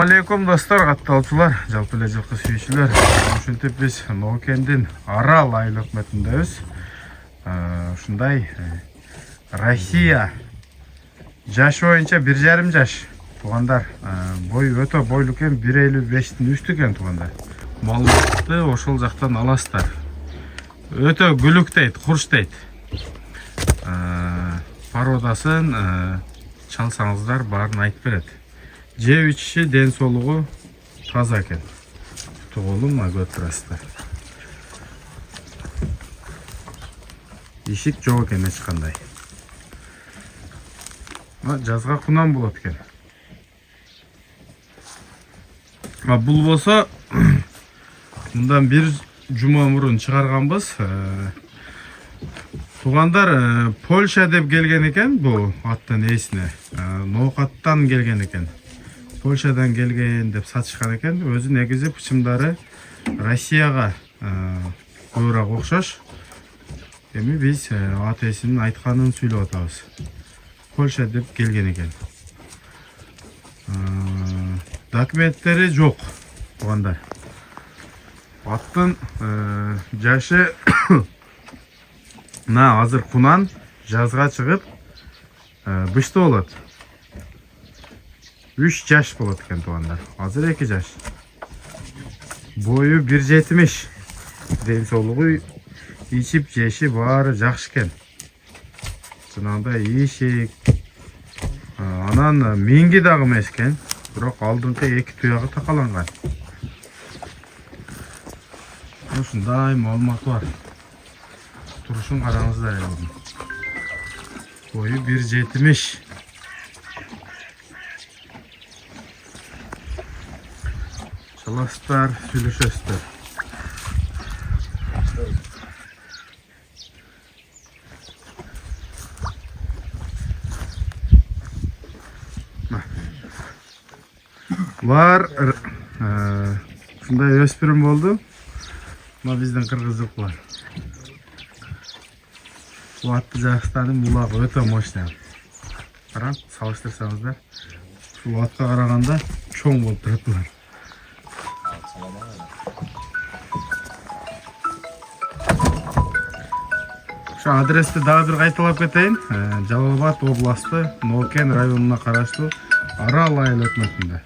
Алейкум достар, катталчулар, жалпы эле жылкы сүйүүчүлөр. Ушинтип биз Ноокендин Арал айыл өкмөтүндөбүз. Ушундай Россия жаш боюнча 1,5 жаш туугандар. Бою өтө бойлуу экен, 1,55-тин үстү экен туугандар. Маалыматты ошол жактан аласыздар. Өтө күлүктейт, курчтейт. Пародасын чалсаңыздар баарын айтып берет. Жеп ичиши, ден соолугу таза экен. Туголум көрүп турасыздар. Ишик жок экен эч кандай. Жазга кунан болот экен. Бул болсо мындан бир жума мурун чыгарганбыз. Туугандар Польша деп келген экен, бул аттын ээсине. Ноокаттан келген экен. Польшадан келген деп сатышкан экен. Өзү негизи пычымдары Россияга көбүрөөк окшош. Эми биз ат ээсинин айтканын сүйлөп атабыз. Польша деп келген экен. Документтери жок туугандар. Аттын жашы азыр кунан жазга чыгып бышты болот. 3 жаш болот экен туугандар. Азыр 2 жаш. Бою 1,70. Ден соолугу, ичип жеши баары жакшы экен. Жанагындай ишик. Анан миңги дагы эмес экен. Бирок алдыңкы 2 туягы такаланган. Ушундай маалымат бар. Турушун караңыздар эле. Бою 1,70. Çalasızlar, sülüşesizler. Var, şunday öspirim oldu. Ama bizden kırgızlık var. Bu attı Jakistan'ın bulağı öte moşna. Karan, salıştırsanızlar. Şu atka karaganda çoğun bolup durdular. Şu adresti daha bir kayıtılap keteyim. Жалал Абад областы Ноокен районуна караштуу Арал айыл өкмөтүндө.